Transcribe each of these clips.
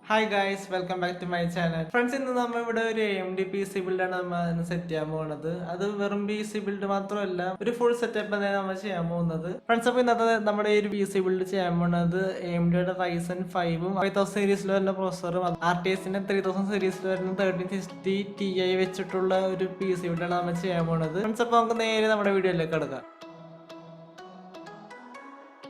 Hi guys, welcome back to my channel. Friends, ഇന്ന് നമ്മൾ ഇവിടെ ഒരു AMD PC ബിൽഡാണ് നമ്മൾ സെറ്റ് ചെയ്യാൻ പോകുന്നത്. അത് വെറും PC ബിൽഡ് മാത്രമല്ല, ഒരു ഫുൾ സെറ്റപ്പ് തന്നെ നമ്മൾ ചെയ്യാൻ പോകുന്നത്. ഫ്രണ്ട്സ്, അപ്പോൾ ഇന്നത്തെ നമ്മുടെ ഈ ഒരു PC ബിൽഡ് ചെയ്യാൻ പോകുന്നത് AMDയുടെ Ryzen 5 5000 സീരീസിൽ വരുന്ന പ്രോസറും RTXന്റെ 3000 സീരീസിൽ വരുന്ന 1360 Ti വെച്ചിട്ടുള്ള ഒരു PC ബിൽഡാണ് നമ്മൾ ചെയ്യാൻ പോകുന്നത്. ഫ്രണ്ട്സ്, അപ്പോൾ നമുക്ക് നേരെ നമ്മുടെ വീഡിയോയിലേക്ക് കിടക്കാം.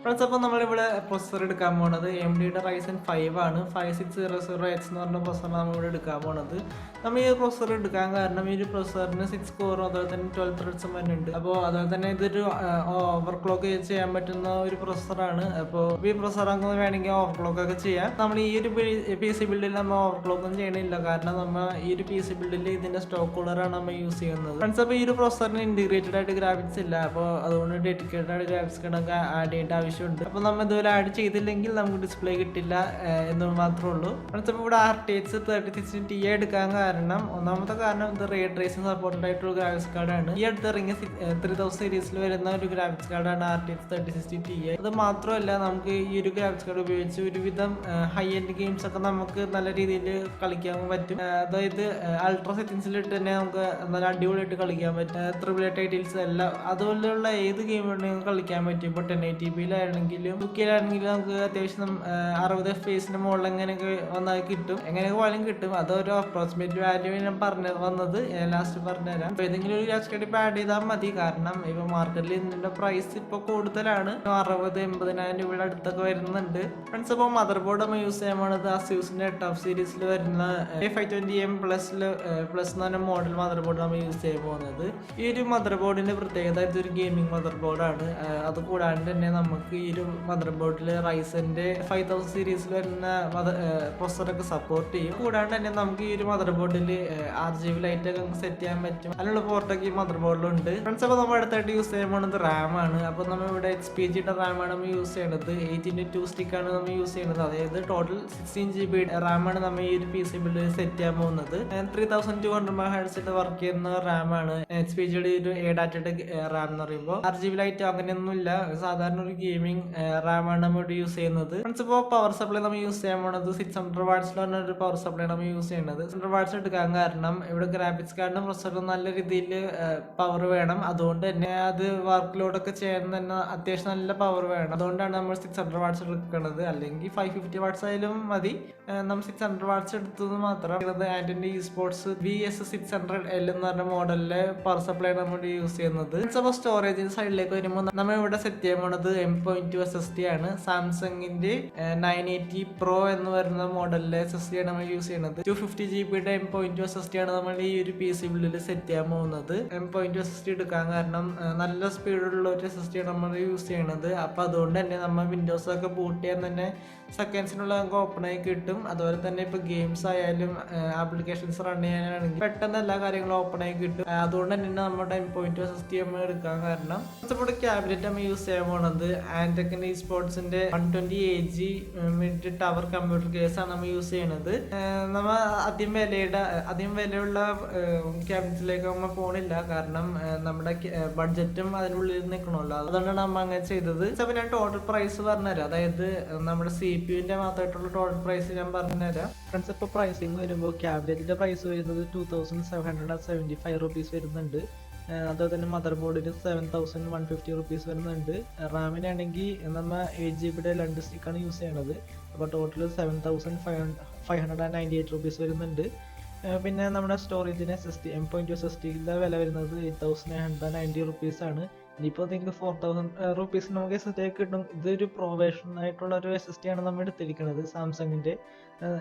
ഫ്രണ്ട്സ്, അപ്പോൾ നമ്മളിവിടെ പ്രൊസസ്സർ എടുക്കാൻ പോകുന്നത് AMDയുടെ Ryzen 5 ആണ്. 5600X എന്ന് പറഞ്ഞ പ്രൊസസ്സറാണ് നമ്മളിവിടെ എടുക്കാൻ പോകുന്നത്. നമ്മൾ ഈ പ്രൊസസ്സർ എടുക്കാൻ കാരണം ഈ ഒരു പ്രൊസസ്സറിന് 6 കോറും അതുപോലെ തന്നെ 12 ത്രെഡ്സും വരുന്നുണ്ട്. അപ്പോൾ അതുപോലെ തന്നെ ഇതൊരു ഓവർക്ലോക്ക് ചെയ്യാൻ പറ്റുന്ന ഒരു പ്രൊസസ്സറാണ്. അപ്പോൾ ഈ പ്രൊസസ്സർ അങ്ങനെ വേണമെങ്കിൽ ഓവർക്ലോക്ക് ഒക്കെ ചെയ്യാം. നമ്മൾ ഈ ഒരു PC ബിൽഡിൽ നമ്മൾ ഓവർക്ലോക്ക് ഒന്നും ചെയ്യണില്ല, കാരണം നമ്മൾ ഈ ഒരു PC ബിൽഡിൽ ഇതിന്റെ സ്റ്റോക്ക് കൂളറാണ് നമ്മൾ യൂസ് ചെയ്യുന്നത്. ഫ്രണ്ട്സ്, അപ്പോൾ ഈ ഒരു പ്രൊസസ്സറിന് ഇന്റഗ്രേറ്റഡ് ആയിട്ട് ഗ്രാഫിക്സ് ഇല്ല. അപ്പോൾ അതുകൊണ്ട് ഡെഡിക്കേറ്റഡ് ആയിട്ട് ഗ്രാഫിക്സ് കാർഡൊക്കെ ആഡ് ചെയ്യേണ്ട ആവശ്യമുണ്ട്. അപ്പോൾ നമ്മൾ ഇതുപോലെ ആഡ് ചെയ്തില്ലെങ്കിൽ നമുക്ക് ഡിസ്പ്ലേ കിട്ടില്ല എന്ന് മാത്രമേ ഉള്ളൂ. ഫ്രണ്ട്സ്, അപ്പോൾ ഇവിടെ RTX 3060 Ti എടുക്കാൻ കാരണം ഒന്നാമത്തെ കാരണം ഇത് റേ ട്രേസിംഗ് സപ്പോർട്ടഡ് ആയിട്ടുള്ള ഗ്രാഫിക്സ് കാർഡാണ്. ഈ അടുത്ത് ഇറങ്ങിയ 3000 സീരീസിൽ വരുന്ന ഒരു ഗ്രാഫിക്സ് കാർഡാണ് RTX 3060 Ti. അത് മാത്രമല്ല, നമുക്ക് ഈ ഒരു ഗ്രാഫിക്സ് കാർഡ് ഉപയോഗിച്ച് ഒരുവിധം ഹൈ എൻഡ് ഗെയിംസ് ഒക്കെ നമുക്ക് നല്ല രീതിയിൽ കളിക്കാൻ പറ്റും. അതായത് അൾട്രാ സെറ്റിംഗ്സിലിട്ട് തന്നെ നമുക്ക് നല്ല അടിപൊളിയായിട്ട് കളിക്കാൻ പറ്റും. AAA ടൈറ്റിൽസ് എല്ലാം അതുപോലെയുള്ള ഏത് ഗെയിം വേണമെങ്കിലും കളിക്കാൻ പറ്റും. ഇപ്പോൾ 1080p-ലാണെങ്കിലും 2K-ലാണെങ്കിലും നമുക്ക് അത്യാവശ്യം 60 FPS മുകളിൽ എങ്ങനെയൊക്കെ വന്നാൽ കിട്ടും. എങ്ങനെയൊക്കെ പോലും കിട്ടും. അതൊരു അപ്രോക്സിമേറ്റ് വാല്യൂ ഞാൻ വന്നത് ലാസ്റ്റ് പറഞ്ഞുതരാം. അപ്പോൾ ഏതെങ്കിലും ഒരു ഗ്രാഫിക്സ് കാർഡ് ഇപ്പോൾ ആഡ് ചെയ്താൽ മതി. കാരണം ഇപ്പോൾ മാർക്കറ്റിൽ ഇതിന്റെ പ്രൈസ് ഇപ്പോൾ കൂടുതലാണ്. 60-80,000 രൂപയുടെ അടുത്തൊക്കെ വരുന്നുണ്ട്. ഫ്രണ്ട്സ്, അപ്പോൾ മദർ ബോർഡ് നമ്മൾ യൂസ് ചെയ്യാൻ പോകുന്നത് ASUSന്റെ ടഫ് സീരീസിൽ വരുന്ന A520M പ്ലസ് എന്ന് പറഞ്ഞ മോഡൽ മദർ ബോർഡ് നമ്മൾ യൂസ് ചെയ്യാൻ പോകുന്നത്. ഈ ഒരു മദർ ബോർഡിന്റെ പ്രത്യേകത ഇതൊരു ഗെയിമിംഗ് മദർ ബോർഡാണ്. അത് കൂടാണ്ട് തന്നെ നമുക്ക് ഈ ഒരു മദർ ബോർഡിൽ റൈസന്റെ 5000 സീരീസിൽ വരുന്ന പ്രൊസസ്സറൊക്കെ സപ്പോർട്ട് ചെയ്യും. കൂടാണ്ട് തന്നെ നമുക്ക് ഈ ഒരു മദർ ബോർഡിൽ RGB ലൈറ്റ് ഒക്കെ സെറ്റ് ചെയ്യാൻ പറ്റും. അതിനുള്ള പോർട്ടൊക്കെ ഈ മദർ ബോർഡിലുണ്ട്. ഫ്രണ്ട്സ്, അപ്പോൾ നമ്മൾ അടുത്തായിട്ട് യൂസ് ചെയ്യാൻ പോകുന്നത് RAM ആണ്. അപ്പോൾ നമ്മൾ ഇവിടെ HPGയുടെ RAM ആണ് നമ്മൾ യൂസ് ചെയ്യുന്നത്. 8x2 സ്റ്റിക്കാണ് നമ്മൾ യൂസ് ചെയ്യുന്നത്. അതായത് ടോട്ടൽ 16GB RAM ആണ് നമ്മൾ ഈ ഒരു PC ബിൽഡിൽ സെറ്റ് ചെയ്യാൻ പോകുന്നത്. 3200 MHz വർക്ക് ചെയ്യുന്ന RAM ആണ് HPGയുടെ ഒരു A-ഡാറ്റയുടെ RAM എന്ന് പറയുമ്പോൾ. RGB ലൈറ്റ് അങ്ങനെയൊന്നും ഇല്ല. സാധാരണ ഒരു ഗെയിമിംഗ് RAM ആണ് നമ്മൾ ഇവിടെ യൂസ് ചെയ്യുന്നത്. ഫ്രണ്ട്സ്, ഇപ്പോൾ പവർ സപ്ലൈ നമ്മൾ യൂസ് ചെയ്യാൻ പോകുന്നത് 600 വാട്ട്സിൽ പറഞ്ഞ ഒരു പവർ സപ്ലൈ നമ്മൾ യൂസ് ചെയ്യുന്നത്. 600 വാട്ട്സ് എടുക്കാൻ കാരണം ഇവിടെ ഗ്രാഫിക്സ് കാർഡിന് പ്രൊസസ്സറിന് നല്ല രീതിയിൽ പവർ വേണം. അതുകൊണ്ട് തന്നെ അത് വർക്ക് ലോഡൊക്കെ ചെയ്യാൻ തന്നെ അത്യാവശ്യം നല്ല പവർ വേണം. അതുകൊണ്ടാണ് നമ്മൾ 600 വാട്ട്സ് എടുക്കുന്നത്. അല്ലെങ്കിൽ 550 വാട്ട്സ് ആയാലും മതി. നമ്മൾ 600 വാട്ട്സ് എടുത്തത് മാത്രം. ആന്റണി സ്പോർട്സ് VS600L എന്ന് പറഞ്ഞ മോഡലിലെ പവർ സപ്ലൈ നമ്മൾ യൂസ് ചെയ്യുന്നത്. അപ്പോൾ സ്റ്റോറേജിന്റെ സൈഡിലേക്ക് വരുമ്പോൾ നമ്മൾ ഇവിടെ സെറ്റ് ചെയ്യാൻ പോകുന്നത് M.2 SSD ആണ്. സാംസങ്ങിന്റെ 980 Pro എന്ന് പറയുന്ന മോഡലിലെ SSD ആണ് നമ്മൾ യൂസ് ചെയ്യുന്നത്. 250GB M.2 SSD ആണ് നമ്മൾ ഈ ഒരു PC ബിൽഡിൽ സെറ്റ് ചെയ്യാൻ പോകുന്നത്. M.2 SSD എടുക്കാൻ കാരണം നല്ല സ്പീഡുള്ള ഒരു SSD ആണ് നമ്മൾ യൂസ് ചെയ്യുന്നത്. അപ്പൊ അതുകൊണ്ട് തന്നെ നമ്മൾ വിൻഡോസ് ഒക്കെ ബൂട്ട് ചെയ്യാൻ തന്നെ സെക്കൻഡ്സിനുള്ള നമുക്ക് ഓപ്പൺ ആയി കിട്ടും. അതുപോലെ തന്നെ ഇപ്പൊ ഗെയിംസ് ആയാലും ആപ്ലിക്കേഷൻസ് റൺ ചെയ്യാനാണെങ്കിൽ പെട്ടെന്ന് എല്ലാ കാര്യങ്ങളും ഓപ്പൺ ആയി കിട്ടും. അതുകൊണ്ട് തന്നെ നമ്മുടെ M.2 SSD നമ്മൾ എടുക്കാൻ കാരണം ഇവിടെ ക്യാബിനറ്റ് നമ്മൾ യൂസ് ചെയ്യാൻ പോകുന്നത് ആൻടെക്കിന്റെ സ്പോർട്സിന്റെ 120AG mid tower computer case ആണ് നമ്മൾ യൂസ് ചെയ്യുന്നത്. നമ്മൾ അധികം വിലയുള്ള ക്യാബിനറ്റിലേക്ക് നമ്മൾ പോണില്ല, കാരണം നമ്മുടെ ബഡ്ജറ്റും അതിനുള്ളിൽ നിൽക്കണമല്ലോ. അതുകൊണ്ടാണ് നമ്മൾ അങ്ങനെ ചെയ്തത്. അപ്പൊ ഞാൻ ടോട്ടൽ പ്രൈസ് പറഞ്ഞുതരാം. അതായത് നമ്മുടെ CPU-ന്റെ മാത്രമായിട്ടുള്ള ടോട്ടൽ പ്രൈസ് ഞാൻ പറഞ്ഞുതരാം. ഫ്രണ്ട്സ്, ഇപ്പോൾ പ്രൈസിങ് വരുമ്പോൾ ക്യാബിനറ്റിന്റെ പ്രൈസ് വരുന്നത് 2775 റുപ്പീസ് വരുന്നുണ്ട്. അതുപോലെ തന്നെ മദർ ബോർഡിന് 7150 റുപ്പീസ് വരുന്നുണ്ട്. റാമിനാണെങ്കിൽ നമ്മൾ 8GB 2 സ്റ്റിക്കാണ് യൂസ് ചെയ്യണത്. അപ്പോൾ ടോട്ടൽ 7598 റുപ്പീസ് വരുന്നുണ്ട്. പിന്നെ നമ്മുടെ സ്റ്റോറേജിന് M.2 SSDയുടെ വില വരുന്നത് 8990 റുപ്പീസാണ്. ഇനിയിപ്പോൾ നിങ്ങൾക്ക് 4000 റുപ്പീസ് നമുക്ക് SSD കിട്ടും. ഇതൊരു പ്രൊഫഷണൽ ആയിട്ടുള്ള ഒരു SSD ആണ് നമ്മൾ എടുത്തിരിക്കുന്നത് സാംസങ്ങിന്റെ.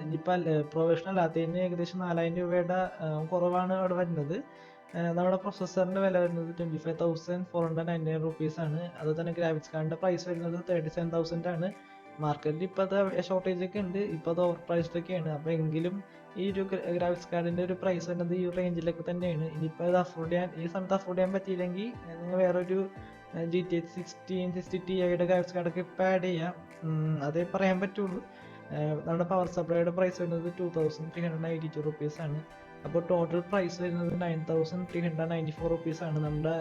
ഇനിയിപ്പോൾ പ്രൊഫഷണൽ അല്ലാത്തതിന് ഏകദേശം 4000 രൂപയുടെ കുറവാണ് അവിടെ വരുന്നത്. നമ്മുടെ പ്രൊസസ്സറിന്റെ വില വരുന്നത് 25,499 റുപ്പീസാണ്. അതുപോലെ തന്നെ ഗ്രാഫിക്സ് കാർഡിന്റെ പ്രൈസ് വരുന്നത് 37,000 ആണ്. മാർക്കറ്റിൽ ഇപ്പോൾ അത് ഷോർട്ടേജ് ഒക്കെ ഉണ്ട്. ഇപ്പോൾ അത് ഓവർ പ്രൈസ്ഡ് ഒക്കെയാണ്. അപ്പോൾ എങ്കിലും ഈ ഒരു ഗ്രാഫിക്സ് കാർഡിന്റെ ഒരു പ്രൈസ് വരുന്നത് ഈ റേഞ്ചിലൊക്കെ തന്നെയാണ്. ഇനിയിപ്പോൾ അത് ഈ സമയത്ത് അഫോർഡ് ചെയ്യാൻ പറ്റിയില്ലെങ്കിൽ നിങ്ങൾ വേറൊരു GTX 1660 Tiയുടെ ഗ്രാഫിക്സ് കാർഡൊക്കെ ഇപ്പോൾ ആഡ് ചെയ്യാം. അതേ പറയാൻ പറ്റുള്ളൂ. നമ്മുടെ പവർ സപ്ലൈയുടെ പ്രൈസ് വരുന്നത് 2382 റുപ്പീസാണ്. അപ്പോൾ ടോട്ടൽ പ്രൈസ് വരുന്നത് 9394 റുപ്പീസാണ് നമ്മുടെ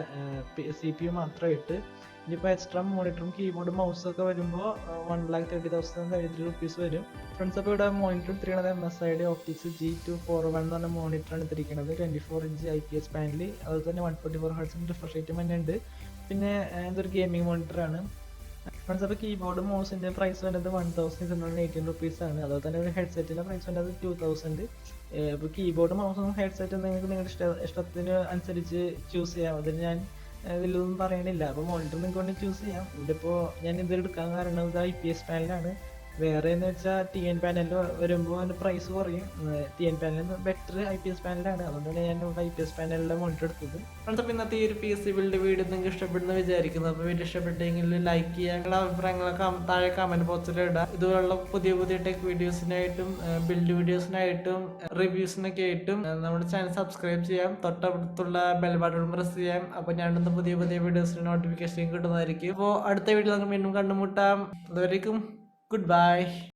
CPU മാത്രമായിട്ട്. ഇനിയിപ്പോൾ എക്സ്ട്രാ മോണിറ്ററും കീബോർഡും മൗസൊക്കെ വരുമ്പോൾ 1,30,33 വരും. ഫ്രണ്ട്സ്, അപ്പോൾ ഇവിടെ മോണിറ്റർ എടുത്തിരിക്കുന്നത് MSID OPTIX G241 എന്ന് പറഞ്ഞ മോണിറ്ററാണ് എടുത്തിരിക്കുന്നത്. 24" IPS പാനൽ, അതുപോലെ തന്നെ 144 Hz റിഫ്രഷ് റേറ്റും തന്നെ ഉണ്ട്. പിന്നെ ഇതൊരു ഗെയിമിംഗ് മോണിറ്ററാണ്. ഫ്രണ്ട്സ്, അപ്പോൾ കീബോർഡ് മൗസിൻ്റെ പ്രൈസ് വരുന്നത് 1,618 ആണ്. അതുപോലെ തന്നെ ഒരു ഹെഡ്സെറ്റിൻ്റെ പ്രൈസ് വരുന്നത് 2,000. ഇപ്പോൾ കീബോർഡ് മൗസും ഹെഡ്സെറ്റും നിങ്ങൾക്ക് നിങ്ങളുടെ ഇഷ്ടത്തിന് അനുസരിച്ച് ചൂസ് ചെയ്യാം. അതിന് ഞാൻ വലിയൊന്നും പറയണില്ല. അപ്പോൾ മോണിറ്റർ നിങ്ങൾക്ക് വേണ്ടി ചൂസ് ചെയ്യാം. ഇതിപ്പോൾ ഞാൻ ഇത് എടുക്കാൻ കാരണം ഇത് IPS പാനലാണ്. വേറെ എന്ന് വെച്ചാൽ TN പാനൽ വരുമ്പോൾ അതിൻ്റെ പ്രൈസ് കുറയും. TN panel better IPS പാനലാണ്. അതുകൊണ്ടാണ് ഞാൻ ഇവിടെ IPS പാനലിൻ്റെ മോണിറ്റർ എടുത്തത്. അപ്പോൾ ഇന്നത്തെ ഈ ഒരു PC ബിൽഡ് വീഡിയോ നിങ്ങൾക്ക് ഇഷ്ടപ്പെടുന്ന വിചാരിക്കുന്നു. അപ്പോൾ വീഡിയോ ഇഷ്ടപ്പെട്ടെങ്കിൽ ലൈക്ക് ചെയ്യുക, നിങ്ങളുടെ അഭിപ്രായങ്ങളൊക്കെ താഴെ കമൻറ്റ് ബോക്സിൽ ഇടുക. ഇതുപോലുള്ള പുതിയ പുതിയ ടെക് വീഡിയോസിനായിട്ടും ബിൽഡ് വീഡിയോസിനായിട്ടും റിവ്യൂസിനൊക്കെ ആയിട്ടും നമ്മുടെ ചാനൽ സബ്സ്ക്രൈബ് ചെയ്യാം. തൊട്ടടുത്തുള്ള ബെൽ ബട്ടൺ പ്രസ് ചെയ്യാം. അപ്പോൾ ഞാൻ ഇടുന്ന പുതിയ പുതിയ വീഡിയോസിന് നോട്ടിഫിക്കേഷൻ കിട്ടുന്നതായിരിക്കും. അപ്പോൾ അടുത്ത വീഡിയോ നമുക്ക് വീണ്ടും കണ്ടുമുട്ടാം. അതുവരേക്കും goodbye.